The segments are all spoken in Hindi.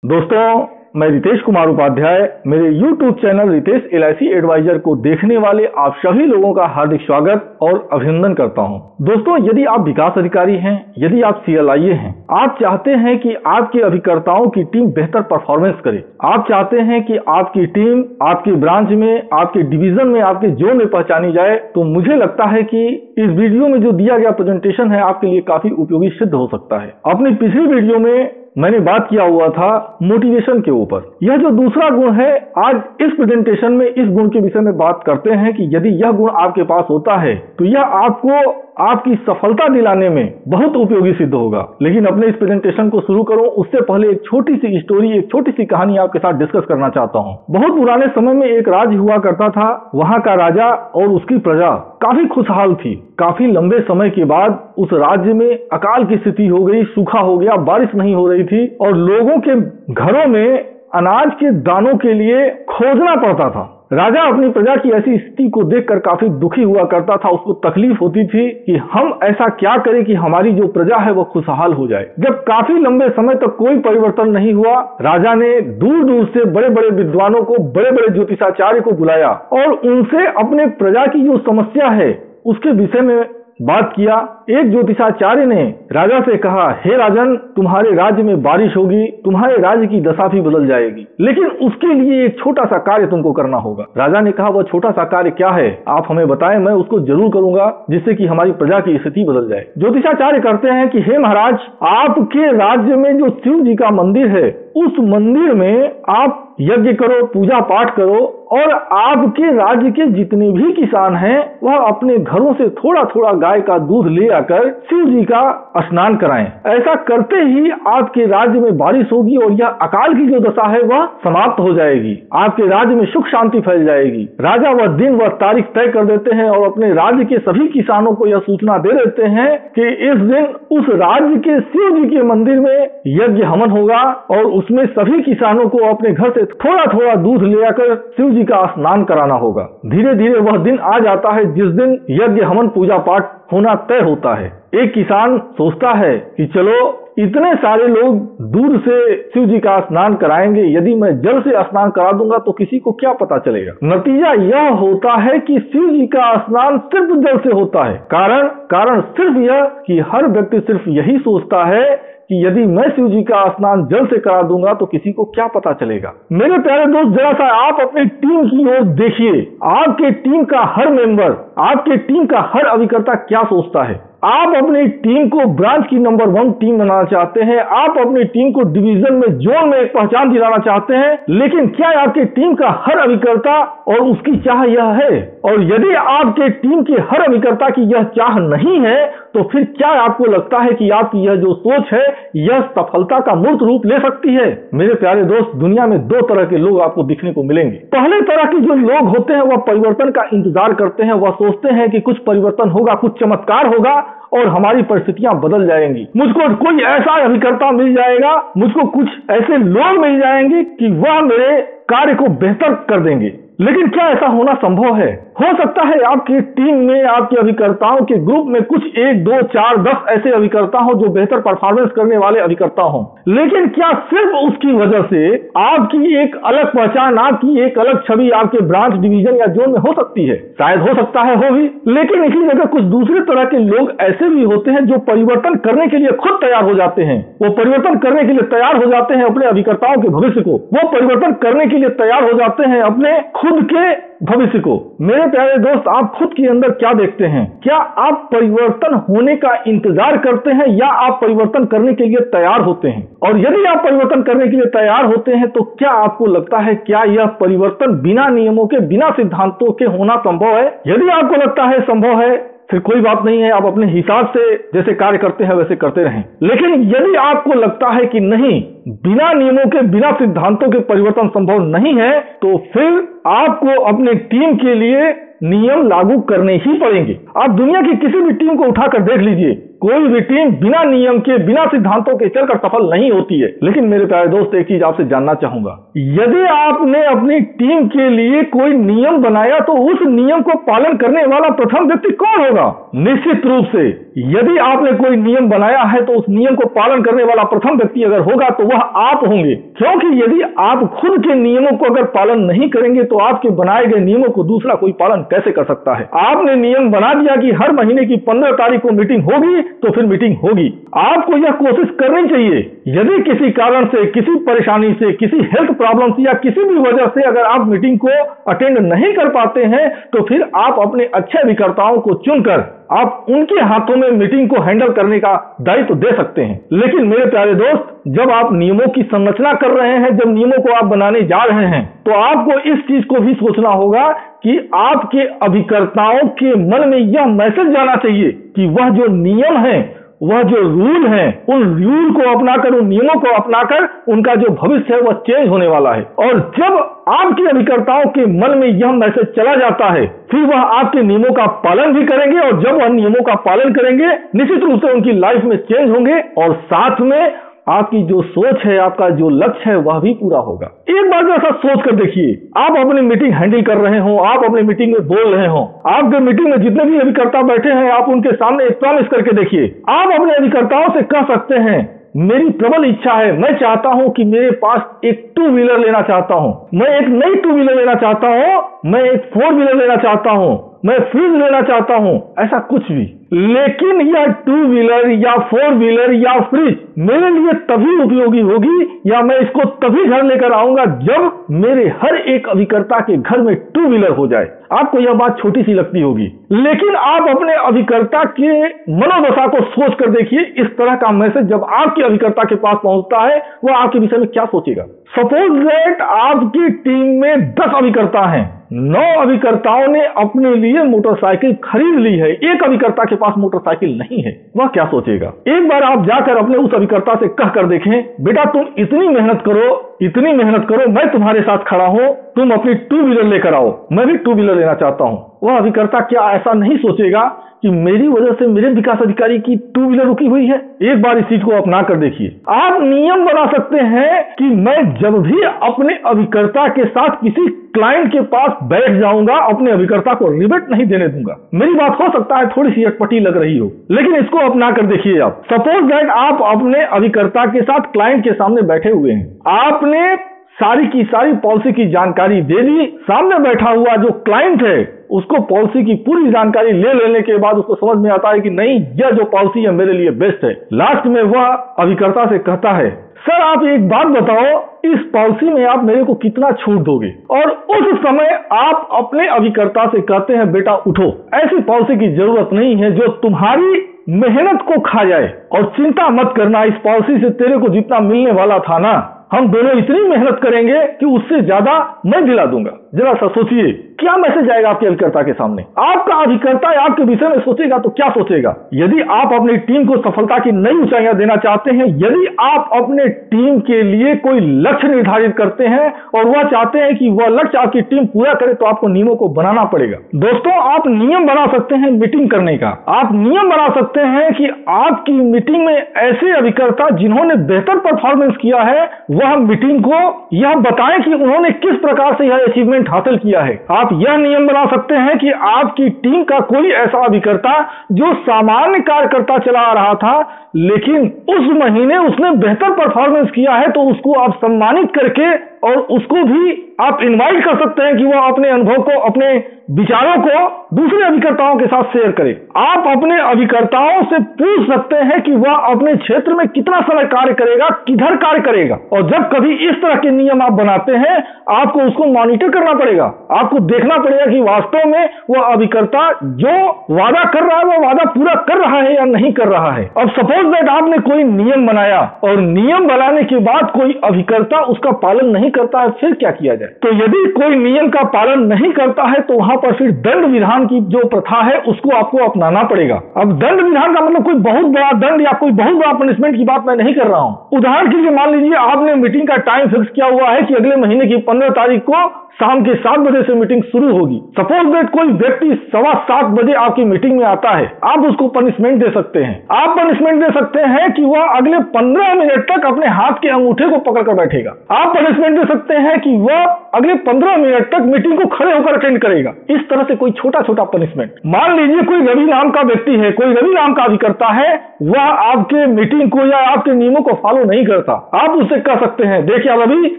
दोस्तों, मैं रितेश कुमार उपाध्याय मेरे YouTube channel Ritesh LIC advisor को देखने वाले आप सभी लोगों का हार्दिक स्वागत और अभिनंदन करता हूं। दोस्तों, यदि आप विकास अधिकारी हैं, यदि आप CLIA हैं, आप चाहते हैं कि आपके अभिकर्ताओं की टीम बेहतर परफॉर्मेंस करे, आप चाहते हैं कि आपकी टीम आपके ब्रांच में, आपके डिवीजन में, आपके जोन में पहचानी जाए, तो मुझे लगता है कि इस वीडियो में जो दिया गया प्रेजेंटेशन है आपके लिए काफी उपयोगी सिद्ध हो सकता है। अपनी पिछली वीडियो में मैंने बात किया हुआ था मोटिवेशन के ऊपर। यह जो दूसरा गुण है, आज इस प्रेजेंटेशन में इस गुण के विषय में बात करते हैं कि यदि यह गुण आपके पास होता है तो यह आपको आपकी सफलता दिलाने में बहुत उपयोगी सिद्ध होगा। लेकिन अपने इस प्रेजेंटेशन को शुरू करूं उससे पहले एक छोटी सी स्टोरी, एक छोटी सी कहानी आपके साथ डिस्कस करना चाहता हूं। बहुत पुराने समय में एक राज्य हुआ करता था। वहां का राजा और उसकी प्रजा काफी खुशहाल थी। काफी लंबे समय के बाद उस राज्य में अकाल की स्थिति हो गई, सूखा हो गया, बारिश नहीं हो रही थी और लोगों के घरों में अनाज के दानों के लिए खोजना पड़ता था। राजा अपनी प्रजा की ऐसी स्थिति को देखकर काफी दुखी हुआ करता था। उसको तकलीफ होती थी कि हम ऐसा क्या करें कि हमारी जो प्रजा है वो खुशहाल हो जाए। जब काफी लंबे समय तक कोई परिवर्तन नहीं हुआ, राजा ने दूर दूर से बड़े बड़े विद्वानों को, बड़े बड़े ज्योतिषाचार्य को बुलाया और उनसे अपने प्रजा की जो समस्या है उसके विषय में बात किया। एक ज्योतिषाचार्य ने राजा से कहा, हे राजन, तुम्हारे राज्य में बारिश होगी, तुम्हारे राज्य की दशा भी बदल जाएगी, लेकिन उसके लिए एक छोटा सा कार्य तुमको करना होगा। राजा ने कहा, वह छोटा सा कार्य क्या है, आप हमें बताएं, मैं उसको जरूर करूंगा जिससे कि हमारी प्रजा की स्थिति बदल जाए। ज्योतिषाचार्य कहते हैं कि हे महाराज, आपके राज्य में जो शिव जी का मंदिर है उस मंदिर में आप यज्ञ करो, पूजा पाठ करो और आपके राज्य के जितने भी किसान हैं वह अपने घरों से थोड़ा थोड़ा गाय का दूध ले आकर शिव जी का स्नान कराएं। ऐसा करते ही आपके राज्य में बारिश होगी और यह अकाल की जो दशा है वह समाप्त हो जाएगी। आपके राज्य में सुख शांति फैल जाएगी। राजा वह दिन वह तारीख तय कर देते हैं और अपने राज्य के सभी किसानों को यह सूचना दे देते हैं कि इस दिन उस राज्य के शिव जी के मंदिर में यज्ञ हवन होगा और उसमें सभी किसानों को अपने घर से थोड़ा थोड़ा दूध ले आकर शिव जी का स्नान कराना होगा। धीरे धीरे वह दिन आ जाता है जिस दिन यज्ञ हवन पूजा पाठ होना तय होता है। एक किसान सोचता है कि चलो, इतने सारे लोग दूर से शिव जी का स्नान कराएंगे, यदि मैं जल से स्नान करा दूंगा तो किसी को क्या पता चलेगा। नतीजा यह होता है कि शिव जी का स्नान सिर्फ जल से होता है। कारण सिर्फ यह कि हर व्यक्ति सिर्फ यही सोचता है कि यदि मैं शिव जी का स्नान जल से करा दूंगा तो किसी को क्या पता चलेगा। मेरे प्यारे दोस्त, जरा सा आप अपनी टीम की ओर देखिए। आपके टीम का हर मेंबर, आपके टीम का हर अभिकर्ता क्या सोचता है। आप अपनी टीम को ब्रांच की नंबर 1 टीम बनाना चाहते हैं, आप अपनी टीम को डिवीजन में, जोन में एक पहचान दिलाना चाहते हैं, लेकिन क्या आपकी टीम का हर अभिकर्ता और उसकी चाह यह है? और यदि आपके टीम के हर अभिकर्ता की यह चाह नहीं है तो फिर क्या आपको लगता है कि आपकी यह जो सोच है यह सफलता का मूर्त रूप ले सकती है? मेरे प्यारे दोस्त, दुनिया में 2 तरह के लोग आपको दिखने को मिलेंगे। पहले तरह के जो लोग होते हैं वह परिवर्तन का इंतजार करते हैं। वह सोचते हैं कि कुछ परिवर्तन होगा, कुछ चमत्कार होगा और हमारी परिस्थितियां बदल जाएंगी। मुझको कोई ऐसा अभिकर्ता मिल जाएगा, मुझको कुछ ऐसे लोग मिल जाएंगे कि वह मेरे कार्य को बेहतर कर देंगे। लेकिन क्या ऐसा होना संभव है? हो सकता है आपकी टीम में, आपके अभिकर्ताओं के ग्रुप में कुछ 1, 2, 4, 10 ऐसे अभिकर्ता हो जो बेहतर परफॉर्मेंस करने वाले अभिकर्ता हो, लेकिन क्या सिर्फ उसकी वजह से आपकी एक अलग पहचान, आपकी एक अलग छवि आपके ब्रांच, डिवीजन या जोन में हो सकती है? शायद हो सकता है, हो भी। लेकिन इसी जगह कुछ दूसरे तरह के लोग ऐसे भी होते हैं जो परिवर्तन करने के लिए खुद तैयार हो जाते हैं। वो परिवर्तन करने के लिए तैयार हो जाते हैं अपने अभिकर्ताओं के भविष्य को, वो परिवर्तन करने के लिए तैयार हो जाते हैं अपने खुद के भविष्य को। मेरे प्यारे दोस्त, आप खुद के अंदर क्या देखते हैं? क्या आप परिवर्तन होने का इंतजार करते हैं या आप परिवर्तन करने के लिए तैयार होते हैं? और यदि आप परिवर्तन करने के लिए तैयार होते हैं तो क्या आपको लगता है क्या यह परिवर्तन बिना नियमों के, बिना सिद्धांतों के होना संभव है? यदि आपको लगता है संभव है फिर कोई बात नहीं है, आप अपने हिसाब से जैसे कार्य करते हैं वैसे करते रहें। लेकिन यदि आपको लगता है कि नहीं, बिना नियमों के, बिना सिद्धांतों के परिवर्तन संभव नहीं है, तो फिर आपको अपने टीम के लिए नियम लागू करने ही पड़ेंगे। आप दुनिया की किसी भी टीम को उठाकर देख लीजिए, कोई भी टीम बिना नियम के, बिना सिद्धांतों के चलकर सफल नहीं होती है। लेकिन मेरे प्यारे दोस्त, एक चीज आपसे जानना चाहूंगा, यदि आपने अपनी टीम के लिए कोई नियम बनाया तो उस नियम को पालन करने वाला प्रथम व्यक्ति कौन होगा? निश्चित रूप से यदि आपने कोई नियम बनाया है तो उस नियम को पालन करने वाला प्रथम व्यक्ति अगर होगा तो वह आप होंगे। क्योंकि यदि आप खुद के नियमों को अगर पालन नहीं करेंगे तो आपके बनाए गए नियमों को दूसरा कोई पालन कैसे कर सकता है? आपने नियम बना दिया कि हर महीने की 15 तारीख को मीटिंग होगी तो फिर मीटिंग होगी। आपको यह कोशिश करनी चाहिए, यदि किसी कारण से, किसी परेशानी से, किसी हेल्थ प्रॉब्लम से या किसी भी वजह से अगर आप मीटिंग को अटेंड नहीं कर पाते हैं तो फिर आप अपने अच्छे अभिकर्ताओं को चुनकर आप उनके हाथों में मीटिंग को हैंडल करने का दायित्व दे सकते हैं। लेकिन मेरे प्यारे दोस्त, जब आप नियमों की संरचना कर रहे हैं, जब नियमों को आप बनाने जा रहे हैं, तो आपको इस चीज को भी सोचना होगा कि आपके अभिकर्ताओं के मन में यह मैसेज जाना चाहिए कि वह जो नियम है, वह जो रूल है, उन रूल को अपनाकर, उन नियमों को अपनाकर उनका जो भविष्य है वह चेंज होने वाला है। और जब आपके अभिकर्ताओं के मन में यह मैसेज चला जाता है, फिर वह आपके नियमों का पालन भी करेंगे और जब वह नियमों का पालन करेंगे, निश्चित रूप से उनकी लाइफ में चेंज होंगे और साथ में आपकी जो सोच है, आपका जो लक्ष्य है वह भी पूरा होगा। एक बार ऐसा सोच कर देखिए, आप अपनी मीटिंग हैंडल कर रहे हो, आप अपनी मीटिंग में बोल रहे हो, आपके मीटिंग में जितने भी अभिकर्ता बैठे हैं, आप उनके सामने एक प्रॉमिस करके देखिए। आप अपने अभिकर्ताओं से कह सकते हैं, मेरी प्रबल इच्छा है, मैं चाहता हूं कि मेरे पास एक 2 व्हीलर लेना चाहता हूं, मैं एक नई 2 व्हीलर लेना चाहता हूं, मैं एक 4 व्हीलर लेना चाहता हूं, मैं फ्रिज लेना चाहता हूं, ऐसा कुछ भी। लेकिन यह 2 व्हीलर या 4 व्हीलर या फ्रिज मेरे लिए तभी उपयोगी होगी या मैं इसको तभी घर लेकर आऊंगा जब मेरे हर एक अभिकर्ता के घर में 2 व्हीलर हो जाए। आपको यह बात छोटी सी लगती होगी, लेकिन आप अपने अभिकर्ता के मनोदशा को सोच कर देखिए। इस तरह का मैसेज जब आपके अभिकर्ता के पास पहुंचता है, वह आपके विषय में क्या सोचेगा? सपोज दैट आपकी टीम में 10 अभिकर्ता हैं, 9 अभिकर्ताओं ने अपने लिए मोटरसाइकिल खरीद ली है, एक अभिकर्ता के पास मोटरसाइकिल नहीं है, वह क्या सोचेगा? एक बार आप जाकर अपने उस अभिकर्ता से कह कर देखें, बेटा तुम इतनी मेहनत करो, इतनी मेहनत करो, मैं तुम्हारे साथ खड़ा हूं, तुम अपनी 2 व्हीलर लेकर आओ, मैं भी 2 व्हीलर लेना चाहता हूं। वह अभिकर्ता क्या ऐसा नहीं सोचेगा कि मेरी वजह से मेरे विकास अधिकारी की 2 व्हीलर रुकी हुई है? एक बार इस चीज को अपना कर देखिए। आप नियम बना सकते हैं कि मैं जब भी अपने अभिकर्ता के साथ किसी क्लाइंट के पास बैठ जाऊंगा, अपने अभिकर्ता को रिबेट नहीं देने दूंगा। मेरी बात हो सकता है थोड़ी सी अटपटी लग रही हो, लेकिन इसको अपना कर देखिए। आप सपोज दैट आप अपने अभिकर्ता के साथ क्लाइंट के सामने बैठे हुए हैं, आपने सारी की सारी पॉलिसी की जानकारी दे दी, सामने बैठा हुआ जो क्लाइंट है उसको पॉलिसी की पूरी जानकारी ले लेने के बाद उसको समझ में आता है कि नहीं, यह जो पॉलिसी है मेरे लिए बेस्ट है। लास्ट में वह अभिकर्ता से कहता है, सर आप एक बात बताओ, इस पॉलिसी में आप मेरे को कितना छूट दोगे? और उस समय आप अपने अभिकर्ता से कहते हैं, बेटा उठो, ऐसी पॉलिसी की जरूरत नहीं है जो तुम्हारी मेहनत को खा जाए, और चिंता मत करना, इस पॉलिसी से तेरे को जितना मिलने वाला था ना, हम दोनों इतनी मेहनत करेंगे कि उससे ज्यादा मैं दिला दूंगा। जरा सा सोचिए, क्या मैसेज आएगा आपके अभिकर्ता के सामने? आपका अभिकर्ता आपके विषय में सोचेगा तो क्या सोचेगा? यदि आप अपनी टीम को सफलता की नई ऊंचाइयां देना चाहते हैं, यदि आप अपने टीम के लिए कोई लक्ष्य निर्धारित करते हैं और वह चाहते हैं कि वह लक्ष्य आपकी टीम पूरा करे, तो आपको नियमों को बनाना पड़ेगा। दोस्तों, आप नियम बना सकते हैं मीटिंग करने का, आप नियम बना सकते हैं कि आपकी मीटिंग में ऐसे अभिकर्ता जिन्होंने बेहतर परफॉर्मेंस किया है, वह मीटिंग को यह बताएं कि उन्होंने किस प्रकार से यह अचीवमेंट हासिल किया है। आप यह नियम बना सकते हैं कि आपकी टीम का कोई ऐसा अभिकर्ता जो सामान्य कार्यकर्ता चला आ रहा था, लेकिन उस महीने उसने बेहतर परफॉर्मेंस किया है, तो उसको आप सम्मानित करके और उसको भी आप इनवाइट कर सकते हैं कि वह अपने अनुभव को, अपने विचारों को दूसरे अभिकर्ताओं के साथ शेयर करे। आप अपने अभिकर्ताओं से पूछ सकते हैं कि वह अपने क्षेत्र में कितना समय कार्य करेगा, किधर कार्य करेगा। और जब कभी इस तरह के नियम आप बनाते हैं, आपको उसको मॉनिटर करना पड़ेगा, आपको देखना पड़ेगा कि वास्तव में वह अभिकर्ता जो वादा कर रहा है वह वादा पूरा कर रहा है या नहीं कर रहा है। अब सपोज दैट आपने कोई नियम बनाया और नियम बनाने के बाद कोई अभिकर्ता उसका पालन नहीं करता है फिर क्या किया जाए। तो यदि कोई नियम का पालन नहीं करता है तो वहां पर फिर दंड विधान की जो प्रथा है उसको आपको अपनाना पड़ेगा। अब दंड विधान का मतलब कोई बहुत बड़ा दंड या कोई बहुत बड़ा पनिशमेंट की बात मैं नहीं कर रहा हूं। उदाहरण के लिए मान लीजिए आपने मीटिंग का टाइम फिक्स किया हुआ है कि अगले महीने की 15 तारीख को शाम के 7 बजे से मीटिंग शुरू होगी। सपोज दैट कोई व्यक्ति 7:15 बजे आपकी मीटिंग में आता है, आप उसको पनिशमेंट दे सकते हैं। आप पनिशमेंट दे सकते हैं कि वह अगले 15 मिनट तक अपने हाथ के अंगूठे को पकड़कर बैठेगा। आप पनिशमेंट दे सकते हैं कि वह अगले 15 मिनट तक मीटिंग को खड़े होकर अटेंड करेगा। इस तरह से कोई छोटा छोटा पनिशमेंट। मान लीजिए कोई रवि नाम का व्यक्ति है, कोई रवि नाम का अभिकर्ता है, वह आपके मीटिंग को या आपके नियमों को फॉलो नहीं करता। आप उससे कह सकते हैं, देखिए रवि,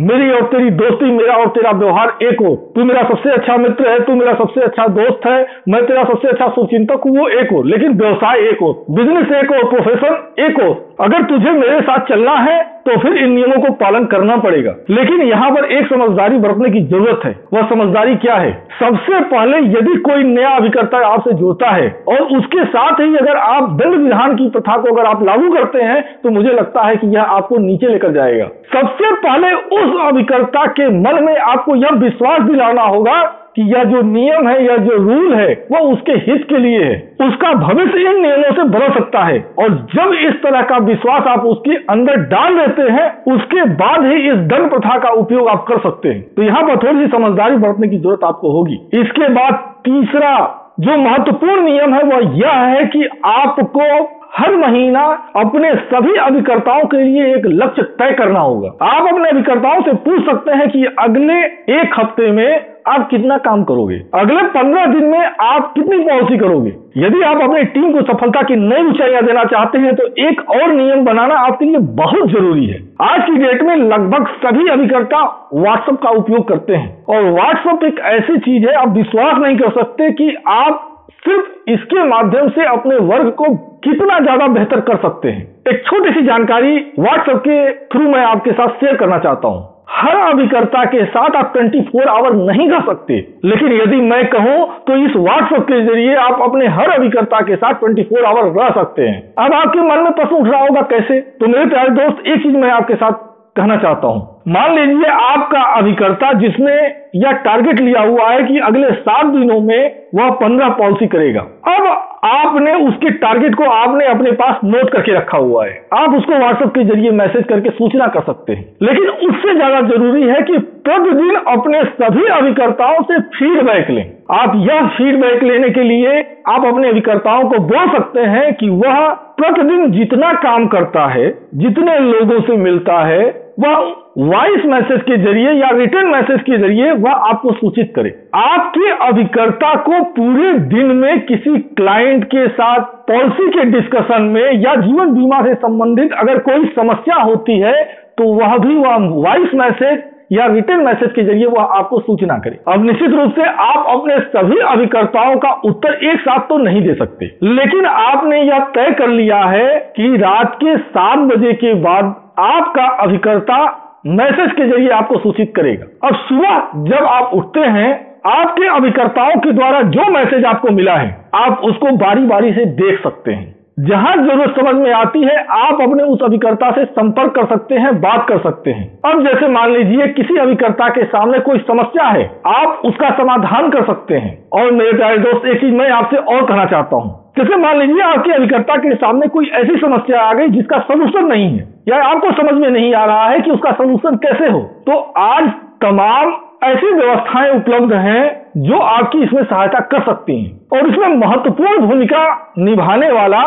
मेरी और तेरी दोस्ती, मेरा और तेरा व्यवहार एक हो। तू मेरा सबसे अच्छा मित्र है, तू मेरा सबसे अच्छा दोस्त है, मैं तेरा सबसे अच्छा शुभचिंतक हूं, वो एक हो, लेकिन व्यवसाय एक हो, बिजनेस एक हो, प्रोफेशन एक हो। अगर तुझे मेरे साथ चलना है तो फिर इन नियमों को पालन करना पड़ेगा। लेकिन यहाँ पर एक समझदारी बरतने की जरूरत है। वह समझदारी क्या है? सबसे पहले यदि कोई नया अभिकर्ता आपसे जुड़ता है और उसके साथ ही अगर आप दंड विधान की प्रथा को अगर आप लागू करते हैं तो मुझे लगता है कि यह आपको नीचे लेकर जाएगा। सबसे पहले उस अभिकर्ता के मन में आपको यह विश्वास दिलाना होगा कि यह जो नियम है, यह जो रूल है, वह उसके हित के लिए है। उसका भविष्य इन नियमों से बदल सकता है। और जब इस तरह का विश्वास आप उसके अंदर डाल देते हैं, उसके बाद ही इस दंड प्रथा का उपयोग आप कर सकते हैं। तो यहाँ पर थोड़ी सी समझदारी बरतने की जरूरत आपको होगी। इसके बाद तीसरा जो महत्वपूर्ण नियम है वह यह है कि आपको हर महीना अपने सभी अभिकर्ताओं के लिए एक लक्ष्य तय करना होगा। आप अपने अभिकर्ताओं से पूछ सकते हैं कि अगले एक हफ्ते में आप कितना काम करोगे, अगले 15 दिन में आप कितनी पॉलिसी करोगे। यदि आप अपनी टीम को सफलता की नई ऊंचाइयां देना चाहते हैं तो एक और नियम बनाना आपके लिए बहुत जरूरी है। आज की डेट में लगभग सभी अभिकर्ता व्हाट्सएप का उपयोग करते हैं और व्हाट्सएप एक ऐसी चीज है, आप विश्वास नहीं कर सकते कि आप सिर्फ इसके माध्यम से अपने वर्ग को कितना ज्यादा बेहतर कर सकते हैं। एक छोटी सी जानकारी व्हाट्सएप के थ्रू मैं आपके साथ शेयर करना चाहता हूं। हर अभिकर्ता के साथ आप 24 आवर नहीं रह सकते, लेकिन यदि मैं कहूं तो इस व्हाट्सएप के जरिए आप अपने हर अभिकर्ता के साथ 24 आवर रह सकते हैं। अब आपके मन में प्रश्न उठ रहा होगा कैसे? तो मेरे प्यारे दोस्त, एक चीज मैं आपके साथ कहना चाहता हूं। मान लीजिए आपका अभिकर्ता जिसने यह टारगेट लिया हुआ है कि अगले 7 दिनों में वह 15 पॉलिसी करेगा। अब आपने उसके टारगेट को आपने अपने पास नोट करके रखा हुआ है। आप उसको व्हाट्सएप के जरिए मैसेज करके सूचना कर सकते हैं। लेकिन उससे ज्यादा जरूरी है कि प्रतिदिन अपने सभी अभिकर्ताओं से फीडबैक लें। आप यह फीडबैक लेने के लिए आप अपने अभिकर्ताओं को बोल सकते हैं कि वह प्रतिदिन जितना काम करता है, जितने लोगों से मिलता है, वह वॉइस मैसेज के जरिए या रिटर्न मैसेज के जरिए वह आपको सूचित करे। आपके अभिकर्ता को पूरे दिन में किसी क्लाइंट के साथ पॉलिसी के डिस्कशन में या जीवन बीमा से संबंधित अगर कोई समस्या होती है तो वह भी वह वॉइस मैसेज या रिटर्न मैसेज के जरिए वह आपको सूचना करे। अब निश्चित रूप से आप अपने सभी अभिकर्ताओं का उत्तर एक साथ तो नहीं दे सकते, लेकिन आपने यह तय कर लिया है कि रात के 7 बजे के बाद आपका अभिकर्ता मैसेज के जरिए आपको सूचित करेगा। अब सुबह जब आप उठते हैं, आपके अभिकर्ताओं के द्वारा जो मैसेज आपको मिला है आप उसको बारी बारी से देख सकते हैं। जहां जरूरत समझ में आती है आप अपने उस अभिकर्ता से संपर्क कर सकते हैं, बात कर सकते हैं। अब जैसे मान लीजिए किसी अभिकर्ता के सामने कोई समस्या है, आप उसका समाधान कर सकते हैं। और मेरे प्यारे दोस्त, एक चीज मैं आपसे और कहना चाहता हूं। जैसे मान लीजिए आपके अभिकर्ता के सामने कोई ऐसी समस्या आ गई जिसका सलूशन नहीं है या आपको समझ में नहीं आ रहा है कि उसका सलूशन कैसे हो, तो आज तमाम ऐसी व्यवस्थाएं उपलब्ध हैं जो आपकी इसमें सहायता कर सकती हैं। और इसमें महत्वपूर्ण भूमिका निभाने वाला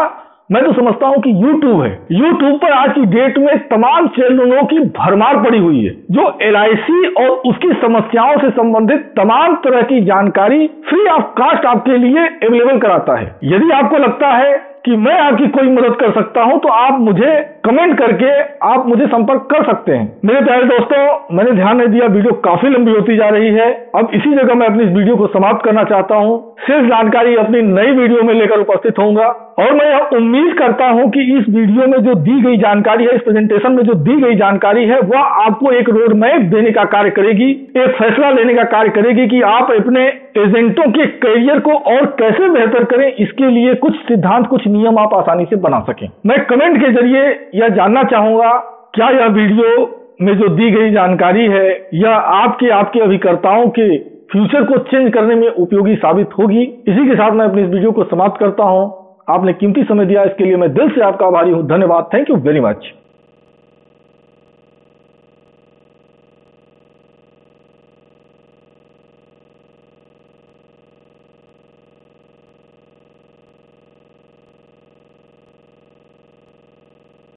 मैं तो समझता हूं कि YouTube है। YouTube पर आज की डेट में तमाम चैनलों की भरमार पड़ी हुई है जो LIC और उसकी समस्याओं से संबंधित तमाम तरह की जानकारी फ्री ऑफ कास्ट आपके लिए अवेलेबल कराता है। यदि आपको लगता है कि मैं आपकी कोई मदद कर सकता हूं तो आप मुझे कमेंट करके आप मुझे संपर्क कर सकते हैं। मेरे प्यारे दोस्तों, मैंने ध्यान नहीं दिया, वीडियो काफी लंबी होती जा रही है। अब इसी जगह मैं अपनी इस वीडियो को समाप्त करना चाहता हूं। शेष जानकारी अपनी नई वीडियो में लेकर उपस्थित होऊंगा और मैं यह उम्मीद करता हूं कि इस वीडियो में जो दी गई जानकारी है, इस प्रेजेंटेशन में जो दी गई जानकारी है, वह आपको एक रोड मैप देने का कार्य करेगी, एक फैसला लेने का कार्य करेगी कि आप अपने एजेंटों के करियर को और कैसे बेहतर करें। इसके लिए कुछ सिद्धांत, कुछ नियम आप आसानी से बना सकें। मैं कमेंट के जरिए यह जानना चाहूंगा क्या यह वीडियो में जो दी गई जानकारी है यह आपके अभिकर्ताओं के फ्यूचर को चेंज करने में उपयोगी साबित होगी। इसी के साथ मैं अपनी इस वीडियो को समाप्त करता हूं। आपने कीमती समय दिया, इसके लिए मैं दिल से आपका आभारी हूं। धन्यवाद। Thank you very much.